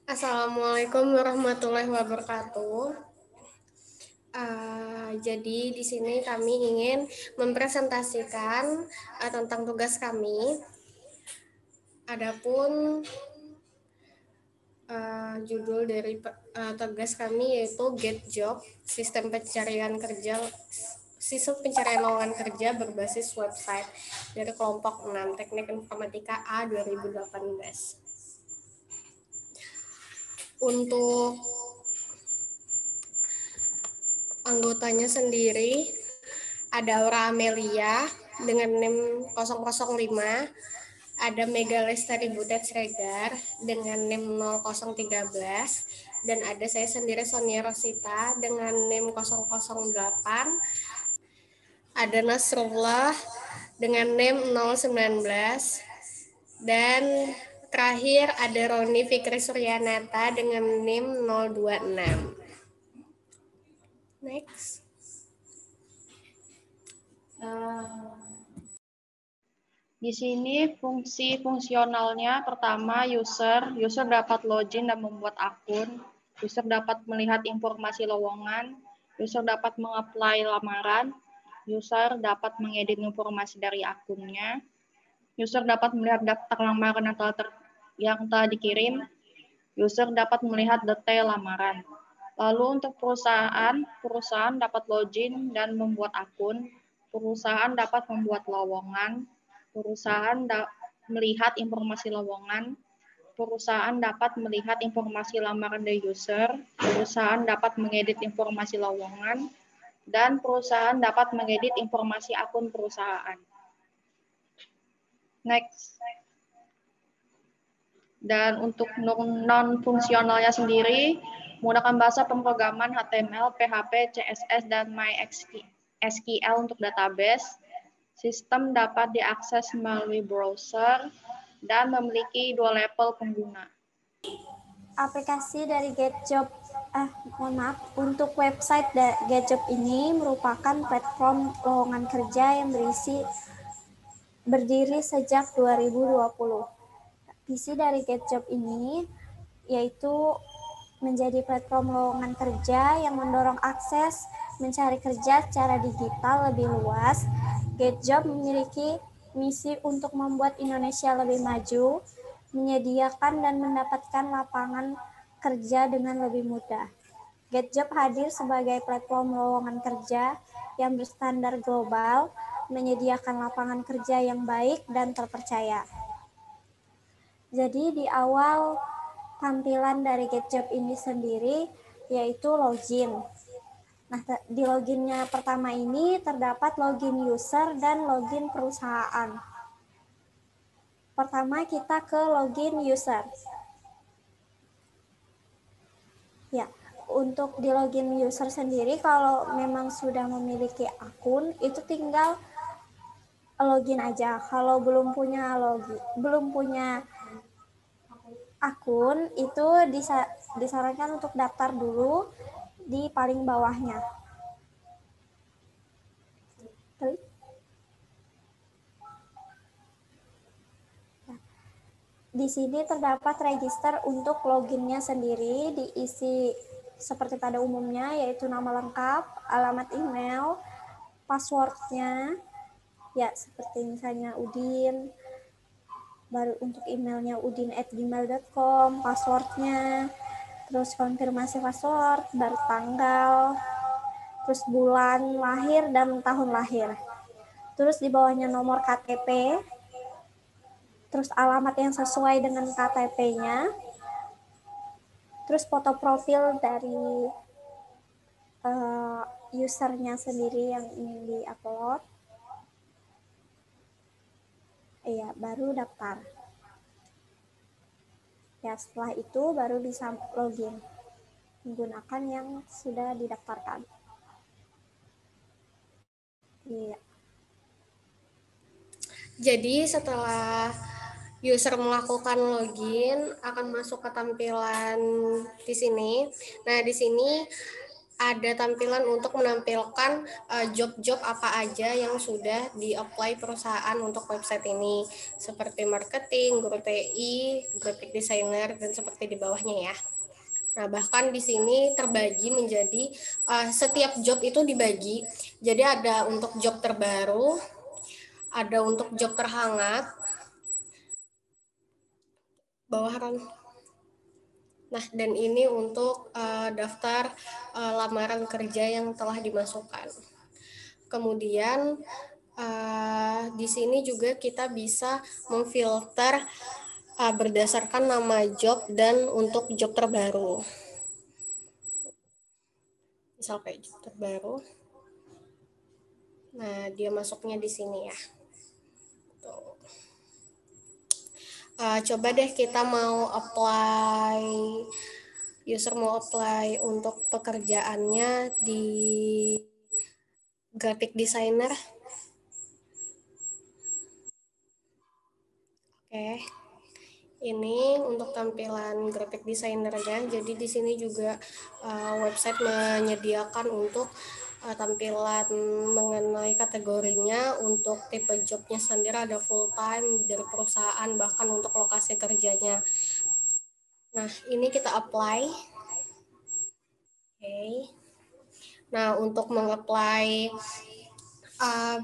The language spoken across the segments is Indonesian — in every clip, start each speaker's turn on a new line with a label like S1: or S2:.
S1: Assalamualaikum warahmatullahi wabarakatuh. Jadi di sini kami ingin mempresentasikan tentang tugas kami. Adapun judul dari tugas kami yaitu Get Job, sistem pencarian lowongan kerja berbasis website dari kelompok 6 Teknik Informatika A 2018. Untuk anggotanya sendiri ada Aura Amelia dengan NIM 005, ada Mega Lestari Butet Sregar dengan NIM 0013, dan ada saya sendiri Sonia Rosita dengan NIM 008, ada Nasrullah dengan NIM 019, dan terakhir ada Roni Fikri Suryanata dengan NIM 026. Next.
S2: Di sini fungsi fungsionalnya pertama user dapat login dan membuat akun, user dapat melihat informasi lowongan, user dapat mengapply lamaran, user dapat mengedit informasi dari akunnya, user dapat melihat daftar lamaran yang telah dikirim, user dapat melihat detail lamaran. Lalu untuk perusahaan dapat login dan membuat akun, perusahaan dapat membuat lowongan, perusahaan melihat informasi lowongan, perusahaan dapat melihat informasi lamaran dari user, perusahaan dapat mengedit informasi lowongan, dan perusahaan dapat mengedit informasi akun perusahaan. Next. Dan untuk non-fungsionalnya sendiri, menggunakan bahasa pemrograman HTML, PHP, CSS, dan MySQL untuk database. Sistem dapat diakses melalui browser dan memiliki 2 level pengguna.
S3: Aplikasi dari GetJob, untuk website GetJob ini merupakan platform lowongan kerja yang berdiri sejak 2020. Visi dari GetJob ini yaitu menjadi platform lowongan kerja yang mendorong akses mencari kerja secara digital lebih luas. GetJob memiliki misi untuk membuat Indonesia lebih maju, menyediakan dan mendapatkan lapangan kerja dengan lebih mudah. GetJob hadir sebagai platform lowongan kerja yang berstandar global, menyediakan lapangan kerja yang baik dan terpercaya. Jadi di awal tampilan dari GetJob ini sendiri yaitu login. Nah, di loginnya pertama ini terdapat login user dan login perusahaan. Pertama kita ke login user. Ya, untuk di login user sendiri kalau memang sudah memiliki akun itu tinggal login aja. Kalau belum punya akun itu disarankan untuk daftar dulu di paling bawahnya. Di sini terdapat register untuk loginnya sendiri, diisi seperti pada umumnya, yaitu nama lengkap, alamat email, passwordnya, ya seperti misalnya Udin, baru untuk emailnya udin@gmail.com, passwordnya, terus konfirmasi password, baru tanggal, terus bulan lahir dan tahun lahir. Terus di bawahnya nomor KTP, terus alamat yang sesuai dengan KTP-nya, terus foto profil dari usernya sendiri yang ingin di-upload. Iya, baru daftar. Ya, setelah itu baru bisa login menggunakan yang sudah didaftarkan. Iya.
S1: Jadi setelah user melakukan login akan masuk ke tampilan di sini. Nah, di sini ada tampilan untuk menampilkan job-job apa aja yang sudah di-apply perusahaan untuk website ini, seperti marketing, guru TI, graphic designer, dan seperti di bawahnya ya. Nah, bahkan di sini terbagi menjadi setiap job itu dibagi. Jadi ada untuk job terbaru, ada untuk job terhangat, bawahan. Nah, dan ini untuk daftar lamaran kerja yang telah dimasukkan. Kemudian di sini juga kita bisa memfilter berdasarkan nama job dan untuk job terbaru. Misal kayak job terbaru. Nah, dia masuknya di sini ya. Tuh. Coba deh kita mau apply, user mau apply untuk pekerjaannya di graphic designer. Oke. Ini untuk tampilan graphic designer-nya. Jadi di sini juga website menyediakan untuk tampilan mengenai kategorinya. Untuk tipe jobnya sendiri ada full time dari perusahaan, bahkan untuk lokasi kerjanya. Nah, ini kita apply. Oke. Nah, untuk mengapply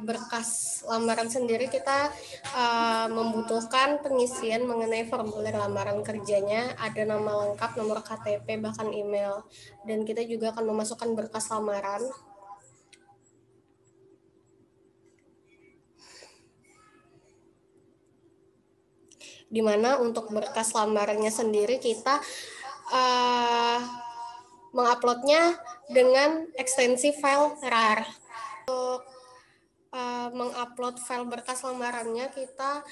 S1: berkas lamaran sendiri kita membutuhkan pengisian mengenai formulir lamaran kerjanya, ada nama lengkap, nomor KTP, bahkan email. Dan kita juga akan memasukkan berkas lamaran. Di mana untuk berkas lamarannya sendiri kita menguploadnya dengan ekstensi file RAR. Untuk mengupload file berkas lamarannya kita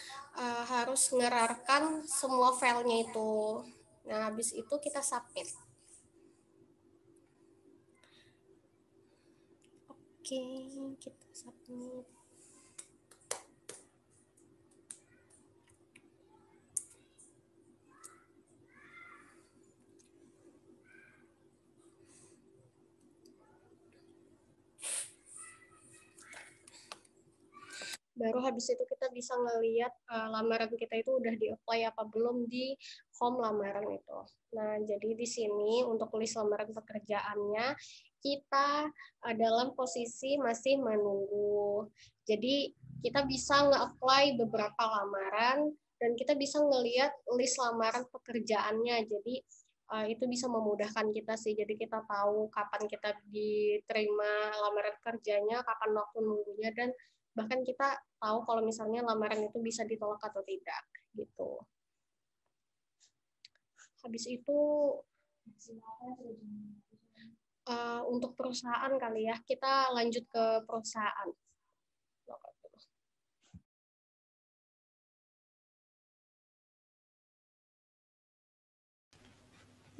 S1: harus ngerarkan semua filenya itu. Nah, habis itu kita submit. Oke, kita submit. Baru habis itu kita bisa ngelihat lamaran kita itu udah di-apply apa belum di home lamaran itu. Nah, jadi di sini untuk list lamaran pekerjaannya kita dalam posisi masih menunggu. Jadi kita bisa nge-apply beberapa lamaran dan kita bisa ngelihat list lamaran pekerjaannya. Jadi itu bisa memudahkan kita sih. Jadi kita tahu kapan kita diterima lamaran kerjanya, kapan waktu nunggunya, dan bahkan kita tahu kalau misalnya lamaran itu bisa ditolak atau tidak gitu. Habis itu untuk perusahaan kali ya, kita lanjut ke perusahaan.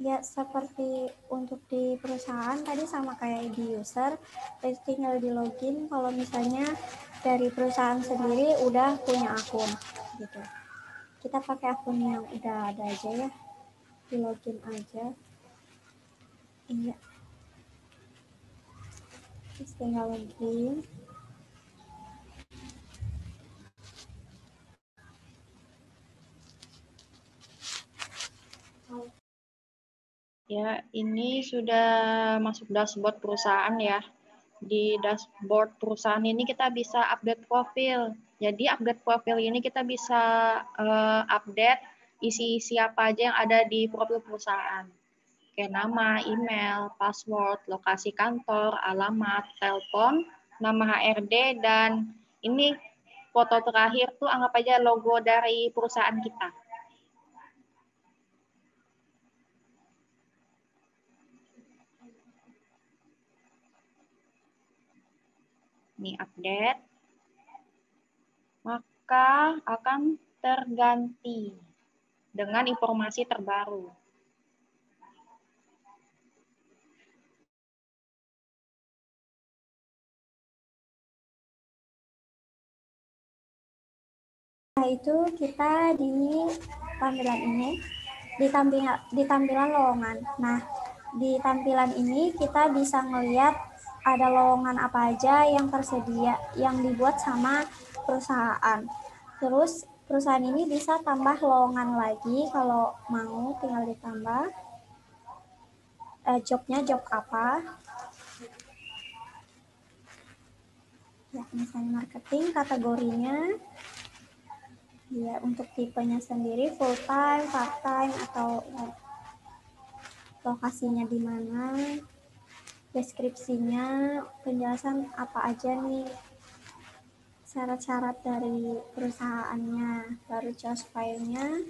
S3: Ya, seperti untuk di perusahaan tadi sama kayak di user, tinggal di login kalau misalnya dari perusahaan sendiri udah punya akun gitu. Kita pakai akun yang udah ada aja ya, di login aja. Iya. Terus tinggal login.
S2: Ya, ini sudah masuk dashboard perusahaan ya. Di dashboard perusahaan ini kita bisa update profil. Jadi update profil ini kita bisa update isi-isi apa aja yang ada di profil perusahaan. Kayak nama, email, password, lokasi kantor, alamat, telepon, nama HRD, dan ini foto terakhir tuh anggap aja logo dari perusahaan kita. Ini update, maka akan terganti dengan informasi terbaru.
S3: Nah, itu kita di tampilan ini, di tampilan lowongan. Nah, di tampilan ini kita bisa ngelihat ada lowongan apa aja yang tersedia, yang dibuat sama perusahaan. Terus perusahaan ini bisa tambah lowongan lagi kalau mau, tinggal ditambah. Jobnya job apa? Ya, misalnya marketing, kategorinya. Ya, untuk tipenya sendiri full time, part time, atau ya, lokasinya di mana, deskripsinya, penjelasan apa aja nih, syarat-syarat dari perusahaannya, baru choose file-nya.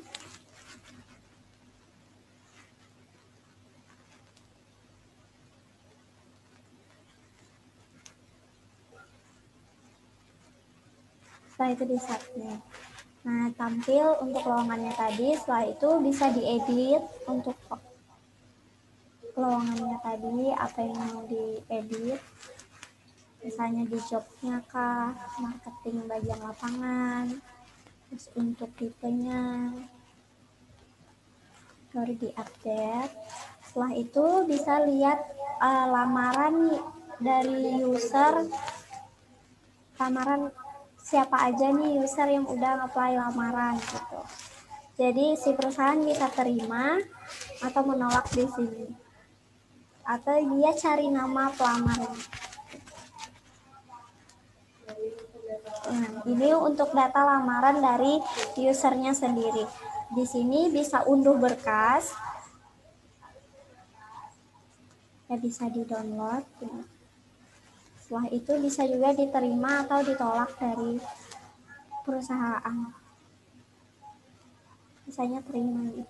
S3: Setelah itu di submit. Nah, tampil untuk lowongannya tadi. Setelah itu bisa diedit untuk lowongannya tadi, apa yang mau diedit. Misalnya di jobnya kah, marketing bagian lapangan, terus untuk tipenya, baru diupdate. Setelah itu bisa lihat lamaran dari user, lamaran siapa aja nih user yang udah nge-apply lamaran gitu. Jadi si perusahaan bisa terima atau menolak di sini. Atau dia cari nama pelamarnya. Nah, ini untuk data lamaran dari usernya sendiri. Di sini bisa unduh berkas. Ya, bisa di-download. Setelah itu bisa juga diterima atau ditolak dari perusahaan. Misalnya terima.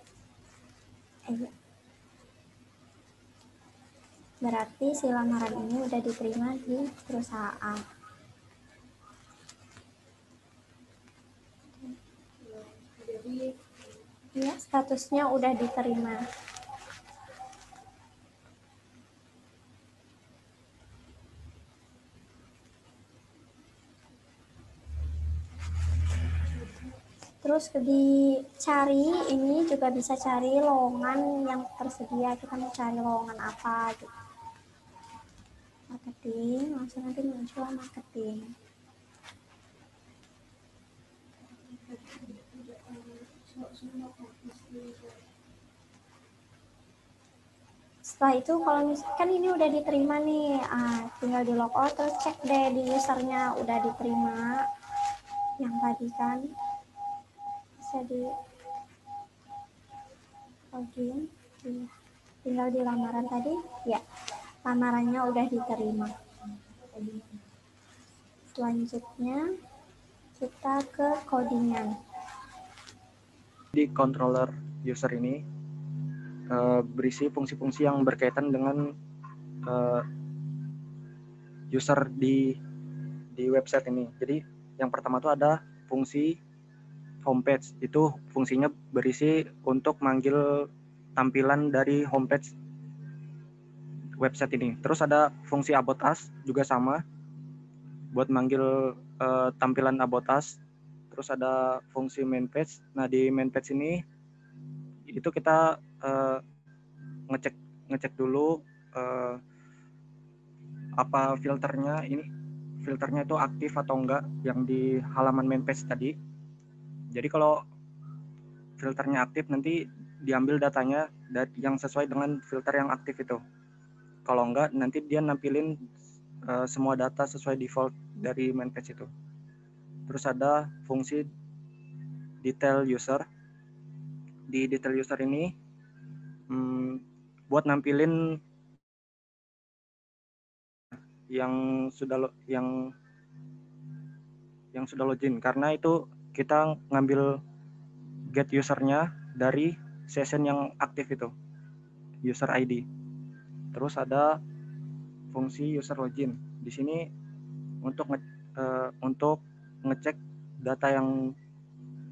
S3: Berarti si lamaran ini udah diterima di perusahaan. Ya, statusnya udah diterima. Terus dicari, ini juga bisa cari lowongan yang tersedia. Kita mau cari lowongan apa gitu. Marketing, langsung nanti muncul marketing. Setelah itu kalau misalkan ini udah diterima nih, tinggal di logout, terus cek deh di usernya udah diterima. Yang tadi kan bisa di login, tinggal di lamaran tadi, ya lamarannya udah diterima. Selanjutnya kita ke codingan.
S4: Di controller user ini berisi fungsi-fungsi yang berkaitan dengan user di website ini. Jadi yang pertama itu ada fungsi homepage. Itu fungsinya berisi untuk manggil tampilan dari homepage website ini. Terus ada fungsi about us, juga sama buat manggil tampilan about us. Terus ada fungsi main page. Nah, di main page ini itu kita ngecek dulu apa filternya itu aktif atau enggak yang di halaman main page tadi. Jadi kalau filternya aktif, nanti diambil datanya yang sesuai dengan filter yang aktif itu. Kalau enggak, nanti dia nampilin semua data sesuai default dari main page itu. Terus ada fungsi detail user. Di detail user ini buat nampilin yang sudah login, karena itu kita ngambil get usernya dari session yang aktif itu, user ID. Terus ada fungsi user login. Di sini untuk ngecek data yang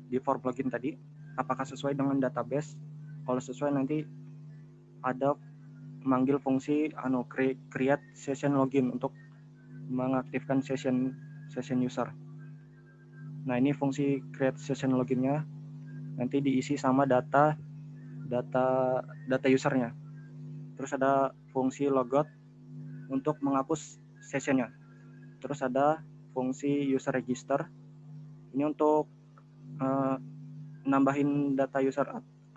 S4: di form login tadi apakah sesuai dengan database. Kalau sesuai, nanti ada manggil fungsi create session login untuk mengaktifkan session user. Nah, ini fungsi create session loginnya, nanti diisi sama data usernya. Terus ada fungsi logout untuk menghapus sessionnya. Terus ada fungsi user register. Ini untuk nambahin data user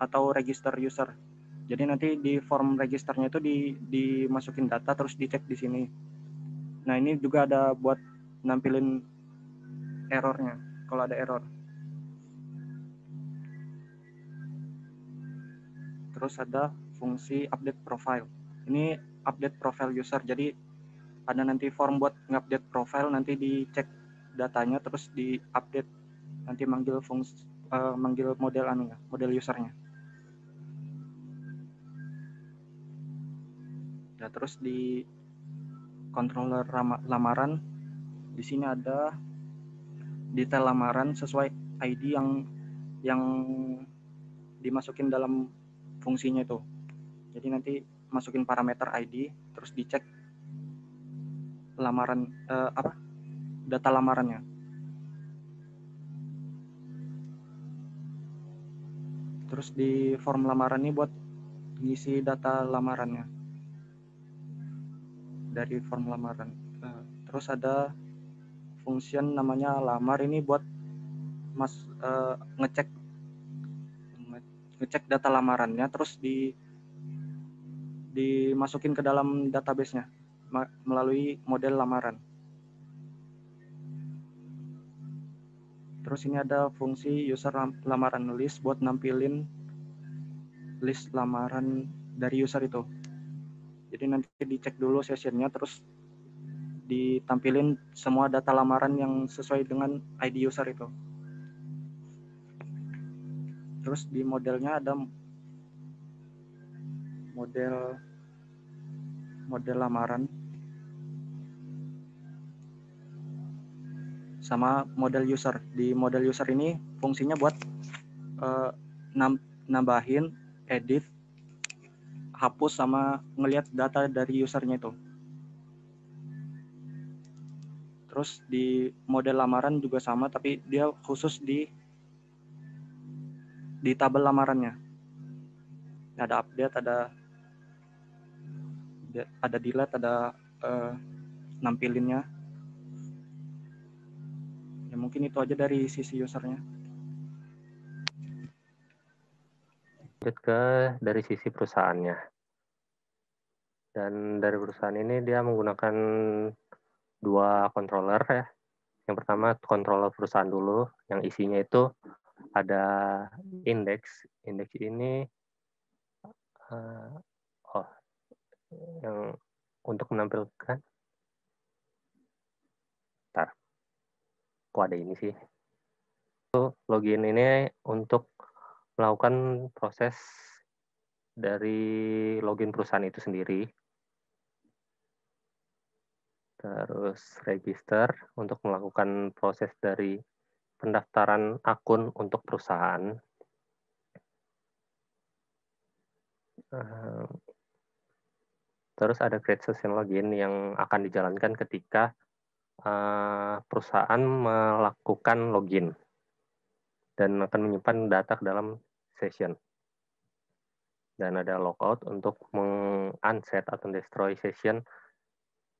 S4: atau register user. Jadi nanti di form registernya itu dimasukin data terus dicek di sini. Nah, ini juga ada buat nampilin errornya kalau ada error. Terus ada fungsi update profile. Ini update profile user. Jadi ada nanti form buat ngupdate profile, nanti dicek datanya terus diupdate, nanti manggil manggil model usernya. Nah, terus di controller lamaran di sini ada detail lamaran sesuai ID yang dimasukin dalam fungsinya itu. Jadi nanti masukin parameter ID terus dicek lamaran data lamarannya. Terus di form lamaran ini buat ngisi data lamarannya dari form lamaran. Terus ada function namanya lamar, ini buat ngecek data lamarannya terus dimasukin ke dalam database-nya melalui model lamaran. Terus ini ada fungsi user lamaran list buat nampilin list lamaran dari user itu. Jadi nanti dicek dulu sessionnya terus ditampilin semua data lamaran yang sesuai dengan ID user itu. Terus di modelnya ada model lamaran sama model user. Di model user ini fungsinya buat nambahin, edit, hapus sama ngelihat data dari usernya itu. Terus di model lamaran juga sama, tapi dia khusus di tabel lamarannya. Ada update, ada delete, ada nampilinnya. Ya mungkin itu aja dari sisi usernya.
S5: Lanjut ke dari sisi perusahaannya. Dan dari perusahaan ini dia menggunakan 2 controller ya. Yang pertama controller perusahaan dulu, yang isinya itu ada index. Index ini yang untuk menampilkan. Kok ada ini sih? Login ini untuk melakukan proses dari login perusahaan itu sendiri. Terus register untuk melakukan proses dari pendaftaran akun untuk perusahaan. Terus ada create session login yang akan dijalankan ketika perusahaan melakukan login dan akan menyimpan data ke dalam session. Dan ada logout untuk meng-unset atau destroy session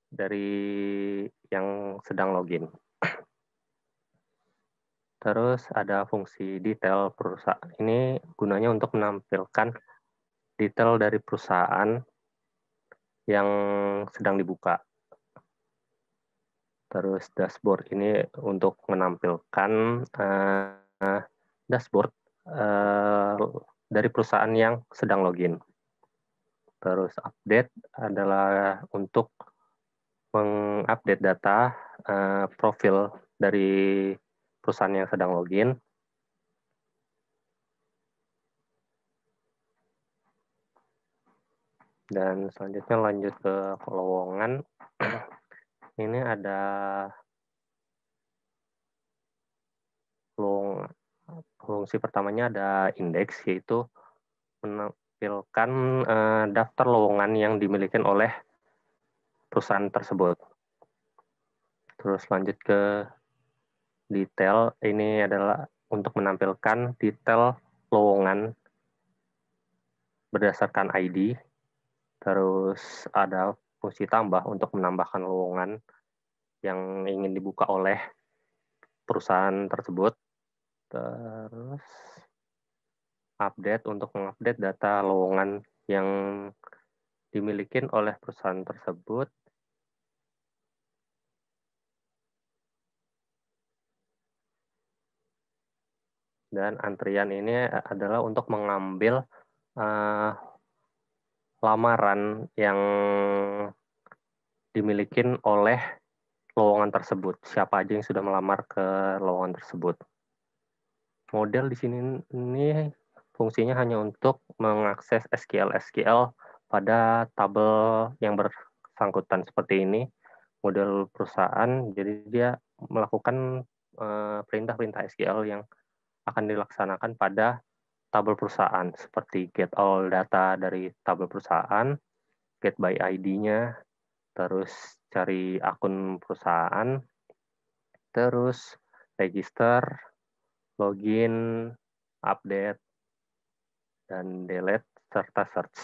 S5: dari yang sedang login. Terus ada fungsi detail perusahaan. Ini gunanya untuk menampilkan detail dari perusahaan yang sedang dibuka. Terus dashboard ini untuk menampilkan dashboard dari perusahaan yang sedang login. Terus update adalah untuk mengupdate data profil dari perusahaan yang sedang login. Dan selanjutnya lanjut ke lowongan. Ini ada fungsi pertamanya ada indeks, yaitu menampilkan daftar lowongan yang dimiliki oleh perusahaan tersebut. Terus lanjut ke detail, ini adalah untuk menampilkan detail lowongan berdasarkan ID. Terus ada fungsi tambah untuk menambahkan lowongan yang ingin dibuka oleh perusahaan tersebut. Terus update untuk mengupdate data lowongan yang dimiliki oleh perusahaan tersebut. Dan antrian ini adalah untuk mengambil lamaran yang dimiliki oleh lowongan tersebut. Siapa aja yang sudah melamar ke lowongan tersebut. Model di sini ini fungsinya hanya untuk mengakses SQL pada tabel yang bersangkutan seperti ini. Model perusahaan, jadi dia melakukan perintah-perintah SQL yang akan dilaksanakan pada tabel perusahaan, seperti get all data dari tabel perusahaan, get by ID-nya, terus cari akun perusahaan, terus register, login, update, dan delete, serta search.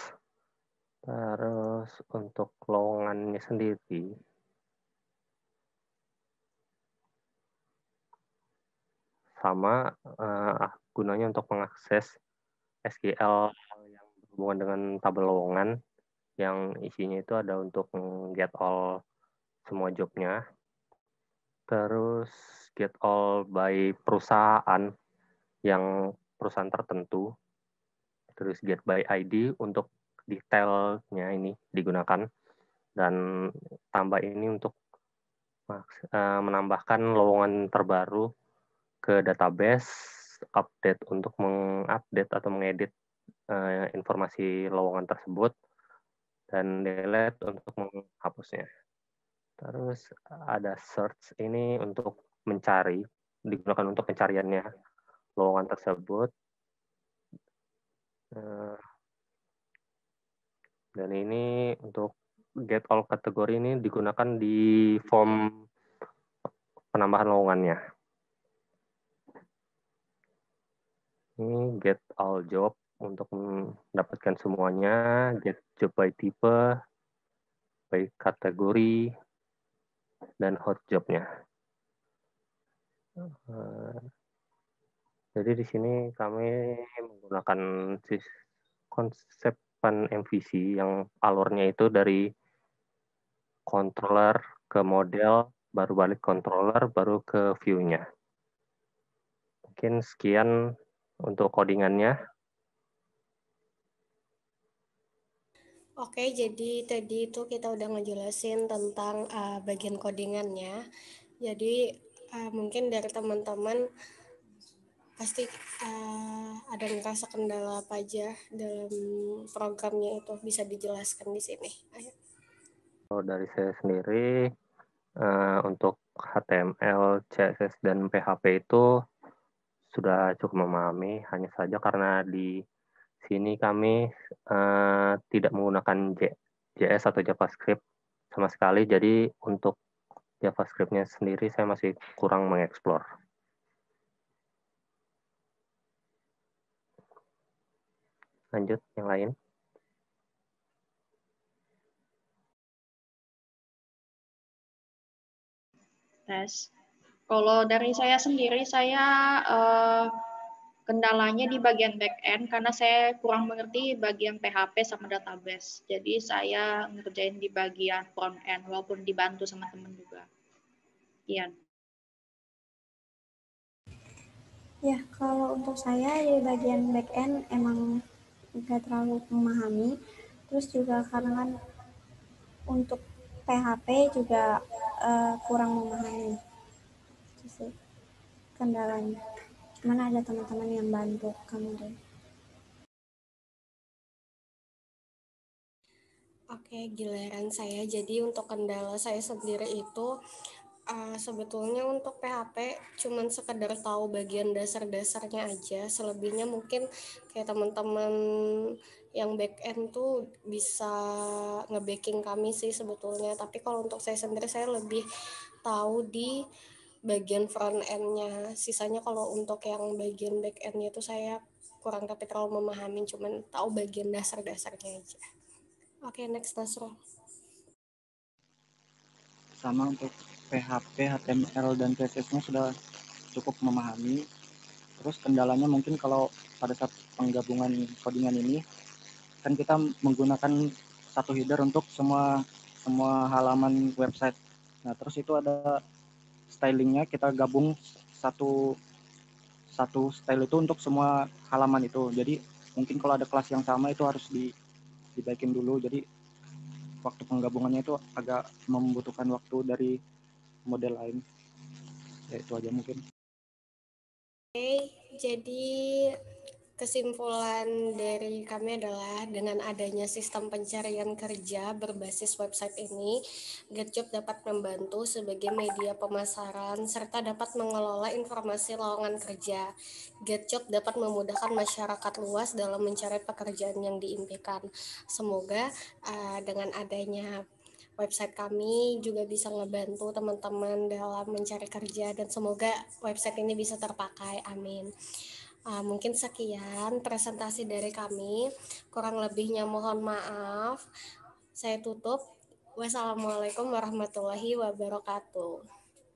S5: Terus untuk lowongannya sendiri, sama gunanya untuk mengakses SQL yang berhubungan dengan tabel lowongan, yang isinya itu ada untuk get all semua jobnya. Terus get all by perusahaan yang perusahaan tertentu. Terus get by ID untuk detailnya ini digunakan. Dan tambah ini untuk menambahkan lowongan terbaru ke database, update untuk mengupdate atau mengedit informasi lowongan tersebut, dan delete untuk menghapusnya. Terus ada search ini untuk mencari, digunakan untuk pencariannya lowongan tersebut. Dan ini untuk get all kategori ini digunakan di form penambahan lowongannya. Ini get all job untuk mendapatkan semuanya, get job by tipe, by kategori, dan hot jobnya. Jadi di sini kami menggunakan konsep MVC yang alurnya itu dari controller ke model, baru balik controller, baru ke view-nya. Mungkin sekian untuk codingannya.
S1: Oke, jadi tadi itu kita udah ngejelasin tentang bagian codingannya. Jadi mungkin dari teman-teman pasti ada ngerasa kendala apa aja dalam programnya itu, bisa dijelaskan di sini. Ayo.
S5: Dari saya sendiri, untuk HTML, CSS, dan PHP itu sudah cukup memahami, hanya saja karena di sini kami tidak menggunakan JS atau JavaScript sama sekali, jadi untuk JavaScript-nya sendiri saya masih kurang mengeksplor. Lanjut, yang lain.
S2: Tes. Kalau dari saya sendiri, saya kendalanya di bagian back-end karena saya kurang mengerti bagian PHP sama database. Jadi saya ngerjain di bagian front-end walaupun dibantu sama teman juga. Ian.
S3: Ya, kalau untuk saya di bagian back-end emang nggak terlalu memahami. Terus juga karena kan untuk PHP juga kurang memahami. Itu sih kendalanya. Cuman ada teman-teman yang bantu kamu deh.
S1: Oke, giliran saya. Jadi untuk kendala saya sendiri itu sebetulnya untuk PHP cuman sekedar tahu bagian dasar-dasarnya aja. Selebihnya mungkin kayak teman-teman yang back end tuh bisa nge-backing kami sih sebetulnya. Tapi kalau untuk saya sendiri, saya lebih tahu di bagian front end-nya. Sisanya kalau untuk yang bagian back end-nya itu saya kurang tapi terlalu memahami, cuman tahu bagian dasar-dasarnya aja. Oke, next Nasrul.
S4: Sama untuk PHP, HTML, dan CSS-nya sudah cukup memahami. Terus kendalanya mungkin kalau pada saat penggabungan codingan ini, kan kita menggunakan satu header untuk semua halaman website. Nah, terus itu ada stylingnya, kita gabung satu style itu untuk semua halaman itu. Jadi mungkin kalau ada kelas yang sama itu harus dibaikin dulu. Jadi waktu penggabungannya itu agak membutuhkan waktu dari model lain. Ya itu aja mungkin.
S1: Oke, jadi kesimpulan dari kami adalah dengan adanya sistem pencarian kerja berbasis website ini, GetJob dapat membantu sebagai media pemasaran serta dapat mengelola informasi lowongan kerja. GetJob dapat memudahkan masyarakat luas dalam mencari pekerjaan yang diimpikan. Semoga dengan adanya website kami juga bisa ngebantu teman-teman dalam mencari kerja dan semoga website ini bisa terpakai. Amin. Mungkin sekian presentasi dari kami. Kurang lebihnya mohon maaf. Saya tutup. Wassalamualaikum warahmatullahi wabarakatuh.